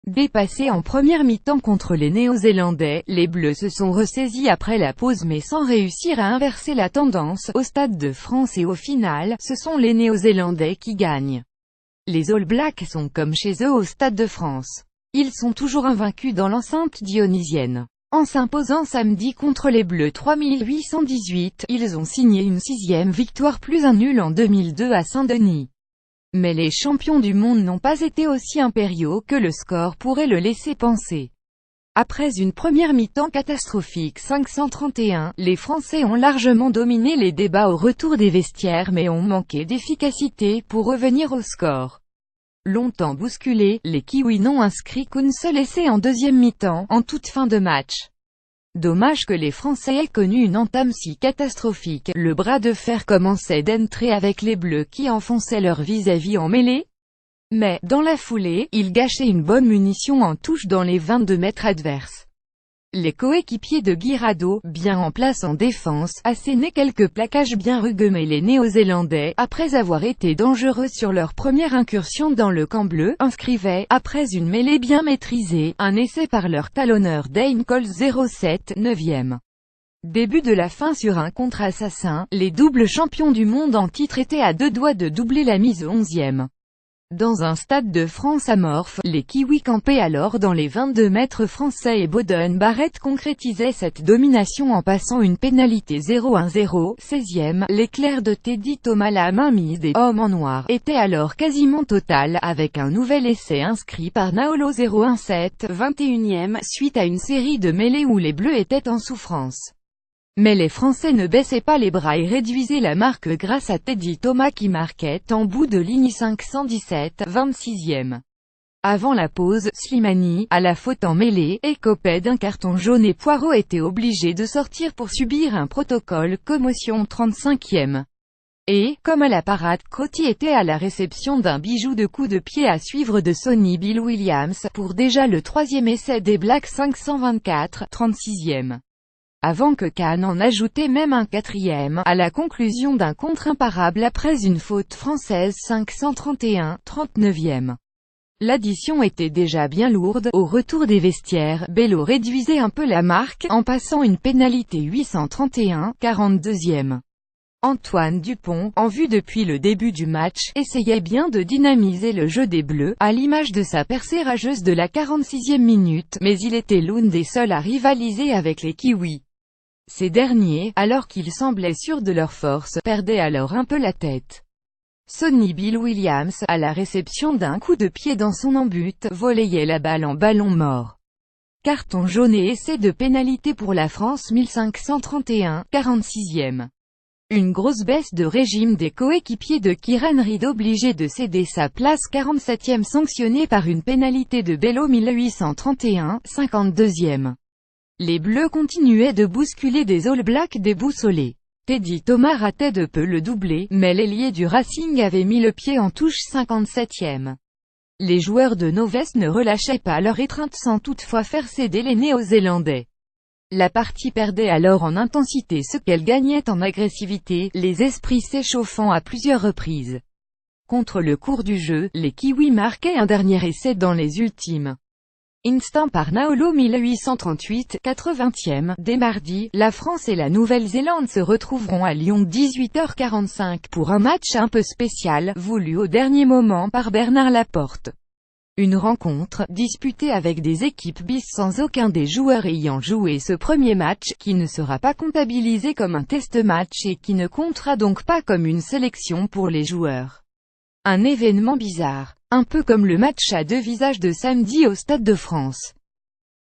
Dépassés en première mi-temps contre les Néo-Zélandais, les Bleus se sont ressaisis après la pause mais sans réussir à inverser la tendance au Stade de France et au final, ce sont les Néo-Zélandais qui gagnent. Les All Blacks sont comme chez eux au Stade de France. Ils sont toujours invaincus dans l'enceinte dionysienne. En s'imposant samedi contre les Bleus 3818, ils ont signé une 6e victoire plus un nul en 2002 à Saint-Denis. Mais les champions du monde n'ont pas été aussi impériaux que le score pourrait le laisser penser. Après une première mi-temps catastrophique 531, les Français ont largement dominé les débats au retour des vestiaires mais ont manqué d'efficacité pour revenir au score. Longtemps bousculés, les Kiwis n'ont inscrit qu'un seul essai en deuxième mi-temps, en toute fin de match. Dommage que les Français aient connu une entame si catastrophique, le bras de fer commençait d'entrer avec les Bleus qui enfonçaient leur vis-à-vis en mêlée. Mais, dans la foulée, ils gâchaient une bonne munition en touche dans les 22 mètres adverses. Les coéquipiers de Guirado, bien en place en défense, assénaient quelques plaquages bien rugueux mais les Néo-Zélandais, après avoir été dangereux sur leur première incursion dans le camp bleu, inscrivaient, après une mêlée bien maîtrisée, un essai par leur talonneur Dane Coles 07, 9e. Début de la fin sur un contre-assassin, les doubles champions du monde en titre étaient à deux doigts de doubler la mise 11e. Dans un stade de France amorphe, les Kiwis campaient alors dans les 22 mètres français et Beauden Barrett concrétisait cette domination en passant une pénalité 0-1-0, 16e. L'éclair de Teddy Thomas, la mainmise des hommes en noir, était alors quasiment totale, avec un nouvel essai inscrit par Naolo 0-1-7, 21e, suite à une série de mêlées où les Bleus étaient en souffrance. Mais les Français ne baissaient pas les bras et réduisaient la marque grâce à Teddy Thomas qui marquait en bout de ligne 517, 26e. Avant la pause, Slimani, à la faute en mêlée, écopait d'un carton jaune et Poirot était obligé de sortir pour subir un protocole commotion 35e. Et, comme à la parade, Crotty était à la réception d'un bijou de coup de pied à suivre de Sonny Bill Williams, pour déjà le troisième essai des Blacks 524, 36e. Avant que Kahn en ajoutait même un quatrième, à la conclusion d'un contre imparable après une faute française 531, 39e. L'addition était déjà bien lourde, au retour des vestiaires, Bello réduisait un peu la marque, en passant une pénalité 831, 42e. Antoine Dupont, en vue depuis le début du match, essayait bien de dynamiser le jeu des Bleus, à l'image de sa percée rageuse de la 46e minute, mais il était l'un des seuls à rivaliser avec les Kiwis. Ces derniers, alors qu'ils semblaient sûrs de leur force, perdaient alors un peu la tête. Sonny Bill Williams, à la réception d'un coup de pied dans son embut, volleyait la balle en ballon mort. Carton jaune et essai de pénalité pour la France 1531, 46e. Une grosse baisse de régime des coéquipiers de Kieran Read obligé de céder sa place 47e sanctionnée par une pénalité de Bello 1831, 52e. Les Bleus continuaient de bousculer des All Blacks déboussolés. Teddy Thomas ratait de peu le doublé, mais l'ailier du Racing avait mis le pied en touche 57e. Les joueurs de Noves ne relâchaient pas leur étreinte sans toutefois faire céder les Néo-Zélandais. La partie perdait alors en intensité ce qu'elle gagnait en agressivité, les esprits s'échauffant à plusieurs reprises. Contre le cours du jeu, les Kiwis marquaient un dernier essai dans les ultimes instants par Naolo 1838, 80e. Dès mardi, la France et la Nouvelle-Zélande se retrouveront à Lyon 18h45 pour un match un peu spécial, voulu au dernier moment par Bernard Laporte. Une rencontre, disputée avec des équipes bis sans aucun des joueurs ayant joué ce premier match, qui ne sera pas comptabilisé comme un test match et qui ne comptera donc pas comme une sélection pour les joueurs. Un événement bizarre. Un peu comme le match à deux visages de samedi au Stade de France.